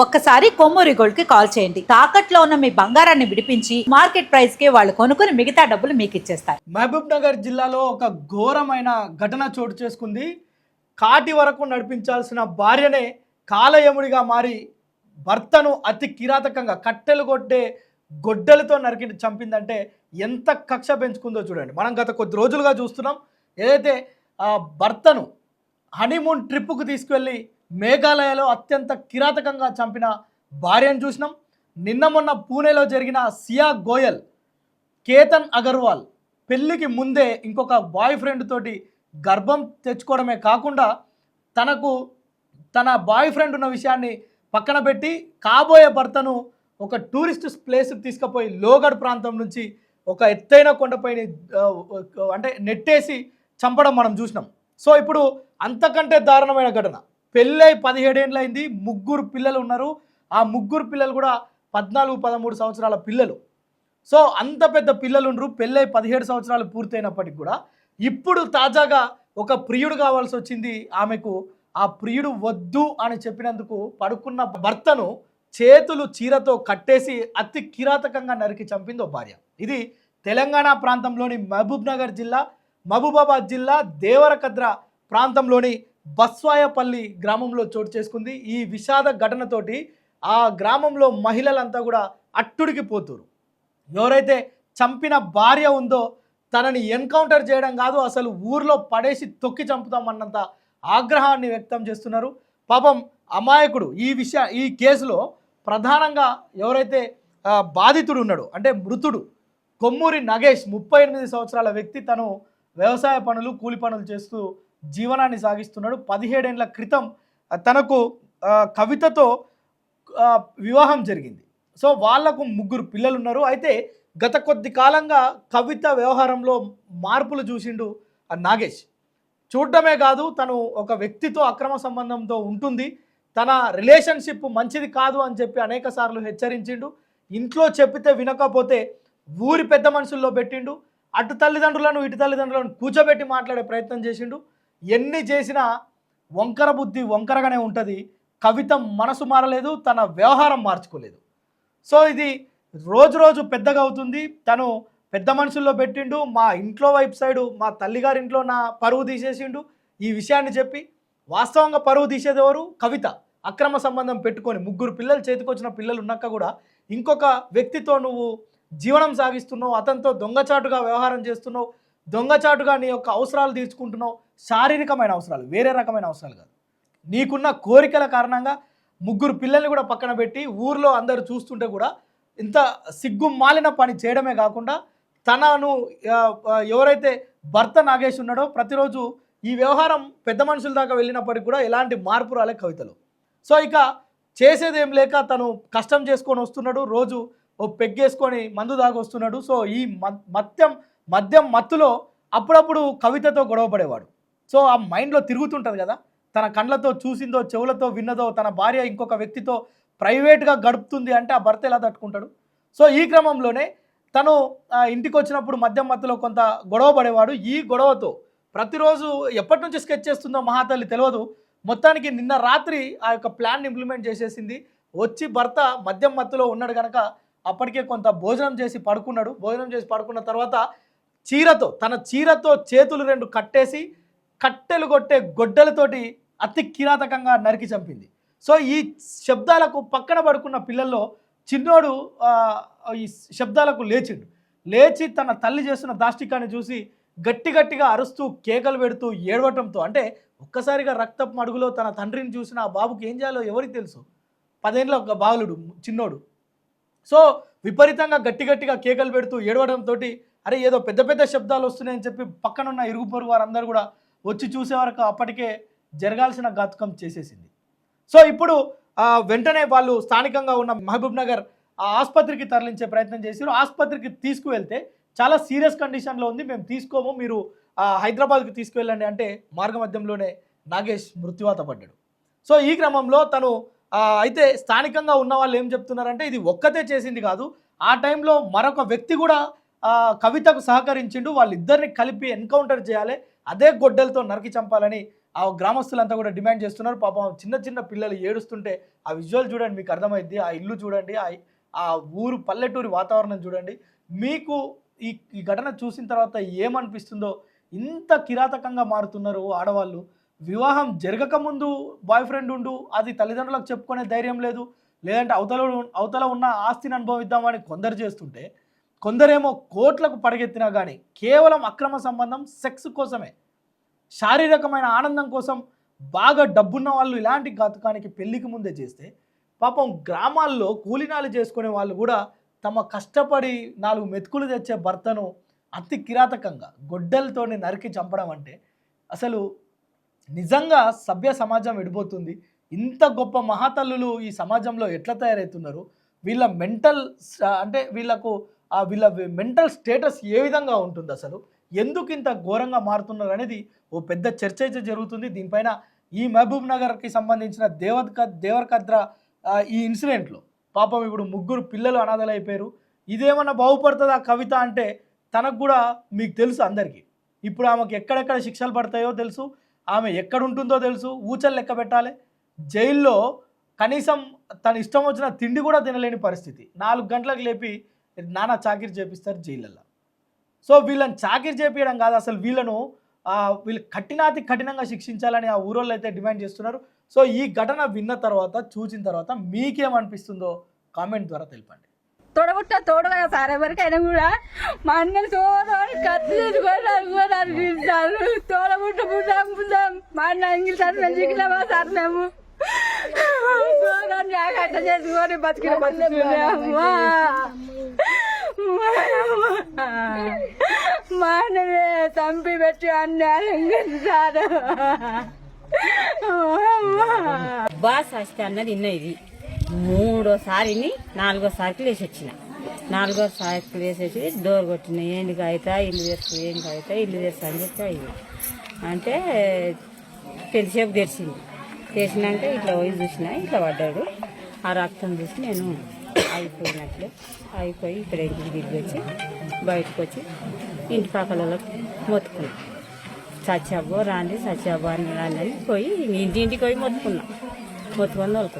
ఒక్కసారి కొమ్మూరి గోల్డ్ కి కాల్ చేయండి. తాకట్లో ఉన్న మీ బంగారాన్ని విడిపించి మార్కెట్ ప్రైస్ కి వాళ్ళు కొనుక్కుని మిగతా డబ్బులు మీకు ఇచ్చేస్తారు. మహబూబ్ నగర్ జిల్లాలో ఒక ఘోరమైన ఘటన చోటు చేసుకుంది. కాటి వరకు నడిపించాల్సిన భార్యనే కాలయముడిగా మారి భర్తను అతి కిరాతకంగా కట్టెలు కొట్టే గొడ్డలతో నరికి చంపిందంటే ఎంత కక్ష పెంచుకుందో చూడండి. మనం గత కొద్ది రోజులుగా చూస్తున్నాం. ఏదైతే భర్తను హనీమూన్ ట్రిప్పుకు తీసుకువెళ్ళి మేఘాలయలో అత్యంత కిరాతకంగా చంపిన భార్యను చూసినాం. నిన్న మొన్న పూణేలో జరిగిన సియా గోయల్, కేతన్ అగర్వాల్ పెళ్ళికి ముందే ఇంకొక బాయ్ ఫ్రెండ్ తోటి గర్భం తెచ్చుకోవడమే కాకుండా తన బాయ్ ఫ్రెండ్ ఉన్న విషయాన్ని పక్కన పెట్టి కాబోయే భర్తను ఒక టూరిస్ట్ ప్లేస్కి తీసుకుపోయి లోగఢ్ ప్రాంతం నుంచి ఒక ఎత్తైన కొండపైన అంటే నెట్టేసి చంపడం మనం చూసినాం. సో ఇప్పుడు అంతకంటే దారుణమైన ఘటన. పెళ్ళై 17 ఏళ్ళు అయింది, 3 పిల్లలు ఉన్నారు. ఆ 3 పిల్లలు కూడా 14-13 సంవత్సరాల పిల్లలు. సో అంత పెద్ద పిల్లలు ఉండరు. పెళ్ళై 17 సంవత్సరాలు పూర్తయినప్పటికి కూడా ఇప్పుడు తాజాగా ఒక ప్రియుడు కావాల్సి వచ్చింది ఆమెకు. ఆ ప్రియుడు వద్దు అని చెప్పినందుకు పడుకున్న భర్తను చేతులు చీరతో కట్టేసి అతి కిరాతకంగా నరికి చంపింది ఓ భార్య. ఇది తెలంగాణ ప్రాంతంలోని మహబూబాబాద్ జిల్లా దేవరకద్ర ప్రాంతంలోని బస్వాయపల్లి గ్రామంలో చోటు చేసుకుంది. ఈ విషాద ఘటనతోటి ఆ గ్రామంలో మహిళలంతా కూడా అట్టుడికి పోతురు. ఎవరైతే చంపిన భార్య ఉందో తనని ఎన్కౌంటర్ చేయడం కాదు, అసలు ఊర్లో పడేసి తొక్కి చంపుతామన్నంత ఆగ్రహాన్ని వ్యక్తం చేస్తున్నారు. పాపం అమాయకుడు. ఈ కేసులో ప్రధానంగా ఎవరైతే బాధితుడు ఉన్నాడో అంటే మృతుడు కొమ్మూరి నగేష్ 38 సంవత్సరాల వ్యక్తి. తను వ్యవసాయ పనులు, కూలి పనులు చేస్తూ జీవనాన్ని సాగిస్తున్నాడు. 17 ఏళ్ల క్రితం తనకు కవితతో వివాహం జరిగింది. సో వాళ్లకు 3 పిల్లలు ఉన్నారు. అయితే గత కొద్ది కాలంగా కవిత వ్యవహారంలో మార్పులు చూసిండు నాగేష్. చూడటమే కాదు, తను ఒక వ్యక్తితో అక్రమ సంబంధంతో ఉంటుంది, తన రిలేషన్షిప్ మంచిది కాదు అని చెప్పి అనేక సార్లు హెచ్చరించిండు. ఇంట్లో చెప్పితే వినకపోతే ఊరి పెద్ద మనుషుల్లో పెట్టిండు. అటు తల్లిదండ్రులను ఇటు తల్లిదండ్రులను కూర్చోబెట్టి మాట్లాడే ప్రయత్నం చేసిండు. ఎన్ని చేసినా వంకర బుద్ధి వంకరగానే ఉంటుంది. కవిత మనసు మారలేదు, తన వ్యవహారం మార్చుకోలేదు. సో ఇది రోజు రోజు పెద్దగా అవుతుంది. తను పెద్ద మనుషుల్లో పెట్టిండు. మా ఇంట్లో వైపు సైడు మా తల్లిగారి ఇంట్లో నా పరువు తీసేసిండు. ఈ విషయాన్ని చెప్పి వాస్తవంగా పరువు తీసేది ఎవరు? కవిత. అక్రమ సంబంధం పెట్టుకొని 3 పిల్లలు చేతికొచ్చిన పిల్లలు ఉన్నాక కూడా ఇంకొక వ్యక్తితో నువ్వు జీవనం సాగిస్తున్నావు, అతనితో దొంగచాటుగా వ్యవహారం చేస్తున్నావు, దొంగచాటుగా నీ యొక్క అవసరాలు తీర్చుకుంటున్నావు. శారీరకమైన అవసరాలు, వేరే రకమైన అవసరాలు కాదు. నీకున్న కోరికల కారణంగా 3 పిల్లల్ని కూడా పక్కన పెట్టి ఊర్లో అందరూ చూస్తుంటే కూడా ఇంత సిగ్గు మాలిన పని చేయడమే కాకుండా తనను ఎవరైతే భర్త నాగేష్ ఉన్నాడో ప్రతిరోజు ఈ వ్యవహారం పెద్ద మనుషుల దాకా వెళ్ళినప్పటికీ కూడా ఎలాంటి మార్పు రాలే కవితలో. సో ఇక చేసేదేం లేక తను కష్టం చేసుకొని వస్తున్నాడు. రోజు ఓ పెగ్గేసుకొని మందు దాకా వస్తున్నాడు. సో ఈ మద్యం మత్తులో అప్పుడప్పుడు కవితతో గొడవ పడేవాడు. సో ఆ మైండ్లో తిరుగుతుంటుంది కదా, తన కళ్ళతో చూసిందో చెవులతో విన్నదో తన భార్య ఇంకొక వ్యక్తితో ప్రైవేట్గా గడుపుతుంది అంటే ఆ భర్త ఎలా తట్టుకుంటాడు. సో ఈ క్రమంలోనే తను ఇంటికి వచ్చినప్పుడు మద్యం మత్తులో కొంత గొడవ పడేవాడు. ఈ గొడవతో ప్రతిరోజు ఎప్పటి నుంచి స్కెచ్ చేస్తుందో మహాతల్లి తెలియదు. మొత్తానికి నిన్న రాత్రి ఆ యొక్క ప్లాన్ ఇంప్లిమెంట్ చేసేసింది. వచ్చి భర్త మద్యం మత్తులో ఉన్నాడు కనుక అప్పటికే కొంత భోజనం చేసి పడుకున్నాడు. భోజనం చేసి పడుకున్న తర్వాత తన చీరతో చేతులు 2 కట్టేసి కట్టెలు కొట్టే గొడ్డలతోటి అతి కిరాతకంగా నరికి చంపింది. సో ఈ శబ్దాలకు పక్కన పడుకున్న పిల్లల్లో చిన్నోడు ఈ శబ్దాలకు లేచి తన తల్లి చేస్తున్న దాష్టికాన్ని చూసి గట్టిగా అరుస్తూ కేకలు పెడుతూ ఏడవటంతో, అంటే ఒక్కసారిగా రక్తపు మడుగులో తన తండ్రిని చూసిన ఆ బాబుకి ఏం చేయాలో ఎవరికి తెలుసు. 10 ఏళ్ళ ఒక బాలుడు చిన్నోడు. సో విపరీతంగా గట్టిగా కేకలు పెడుతూ ఏడవడంతో అరే ఏదో పెద్ద శబ్దాలు వస్తున్నాయని చెప్పి పక్కనున్న ఇరుగు పొరుగు వారందరూ కూడా వచ్చి చూసే వరకు అప్పటికే జరగాల్సిన ఘాతుకం చేసేసింది. సో ఇప్పుడు వెంటనే వాళ్ళు స్థానికంగా ఉన్న మహబూబ్ నగర్ ఆసుపత్రికి తరలించే ప్రయత్నం చేశారు. ఆసుపత్రికి తీసుకువెళ్తే చాలా సీరియస్ కండిషన్లో ఉంది, మేము తీసుకోము, మీరు హైదరాబాద్కి తీసుకువెళ్ళండి అంటే మార్గమధ్యంలోనే నాగేష్ మృత్యువాత పడ్డాడు. సో ఈ క్రమంలో తను అయితే స్థానికంగా ఉన్న వాళ్ళు ఏం చెప్తున్నారంటే ఇది ఒక్కతే చేసింది కాదు, ఆ టైంలో మరొక వ్యక్తి కూడా కవితకు సహకరించిండు. వాళ్ళిద్దరిని కలిపి ఎన్కౌంటర్ చేయాలి, అదే గొడ్డలతో నరికి చంపాలని ఆ గ్రామస్తులంతా కూడా డిమాండ్ చేస్తున్నారు. పాపం చిన్న చిన్న పిల్లలు ఏడుస్తుంటే ఆ విజువల్ చూడండి, మీకు అర్థమైద్ది. ఆ ఇల్లు చూడండి, ఆ ఊరు పల్లెటూరి వాతావరణం చూడండి. మీకు ఈ ఘటన చూసిన తర్వాత ఏమనిపిస్తుందో. ఇంత కిరాతకంగా మారుతున్నారు ఆడవాళ్ళు. వివాహం జరగక ముందు బాయ్ ఫ్రెండ్ ఉండు, అది తల్లిదండ్రులకు చెప్పుకునే ధైర్యం లేదు, లేదంటే అవతల ఉన్న ఆస్తిని అనుభవిద్దామని కొందరు చేస్తుంటే, కొందరేమో కోట్లకు పడగెత్తినా కానీ కేవలం అక్రమ సంబంధం సెక్స్ కోసమే, శారీరకమైన ఆనందం కోసం బాగా డబ్బున్న వాళ్ళు ఇలాంటి ఘాతుకానికి పెళ్లికి ముందే చేస్తే, పాపం గ్రామాల్లో కూలినాలు చేసుకునే వాళ్ళు కూడా తమ కష్టపడి 4 మెతుకులు తెచ్చే భర్తను అతి కిరాతకంగా గొడ్డలతోని నరికి చంపడం అంటే అసలు నిజంగా సభ్య సమాజం విడిపోతుంది. ఇంత గొప్ప మహాతల్లులు ఈ సమాజంలో ఎట్లా తయారవుతున్నారు? వీళ్ళ మెంటల్ అంటే వీళ్ళ మెంటల్ స్టేటస్ ఏ విధంగా ఉంటుంది? అసలు ఎందుకు ఇంత ఘోరంగా మారుతున్నారు అనేది ఓ పెద్ద చర్చ అయితే జరుగుతుంది. దీనిపైన ఈ మహబూబ్ నగర్కి సంబంధించిన దేవరకద్ర ఈ ఇన్సిడెంట్లో పాపం ఇప్పుడు 3 పిల్లలు అనాథలైపోయారు. ఇదేమన్నా బాగుపడుతుందా కవిత అంటే తనకు కూడా మీకు తెలుసు అందరికీ. ఇప్పుడు ఆమెకు ఎక్కడెక్కడ శిక్షలు పడతాయో తెలుసు, ఆమె ఎక్కడుంటుందో తెలుసు. ఊచలు లెక్క పెట్టాలి. జైల్లో కనీసం తన ఇష్టం వచ్చిన తిండి కూడా తినలేని పరిస్థితి. 4 గంటలకు లేపి నానా చాకిరి చేపిస్తారు జైళ్ళల్లో. సో వీళ్ళని చాకిరి చేపించడం కాదు, అసలు వీళ్ళు కఠినంగా శిక్షించాలని ఆ ఊరోళ్ళు అయితే డిమాండ్ చేస్తున్నారు. సో ఈ ఘటన విన్న తర్వాత, చూసిన తర్వాత మీకేమనిపిస్తుందో కామెంట్ ద్వారా తెలపండి. తోడుగా సార్ ఎవరికైనా కూడా మా అన్నని కత్తి చేసుకొని అనిపిస్తారు. తోడబుట్టాం మా అన్న ఇంగిల్ సార్ మేము దిగినామా సార్ మేము కట్ట చేసుకొని బతికినామా. మా అన్ననే చంపి పెట్టి అన్నారు సార్. బాస్ వస్తే అన్నది ఇది 3సారిని 4సారికి లేచి వచ్చిన. 4సారికి లేచి వచ్చి డోర్ కొట్టిన. ఏంటి కాగితా ఇల్లు తెరుసు, ఏం కాగితా ఇల్లు తెరుసు అని చెప్పి అయ్యి అంటే తెలిసేపు తెరిచింది. తెరిచినాక ఇట్లా పోయి చూసిన, ఇట్లా పడ్డాడు. ఆ రక్తం చూసి నేను అయిపోయి ఇక్కడ ఇంటికి తిరిగి వచ్చి బయటకు వచ్చి ఇంటి పక్కలలో మొత్తుకున్నా. సత్యాబో రాండి, సత్యాబో అని రాండి అని పోయి ఇంటింటికి పోయి మొత్తుకున్నా. మొత్తుకొని తోలుకొచ్చి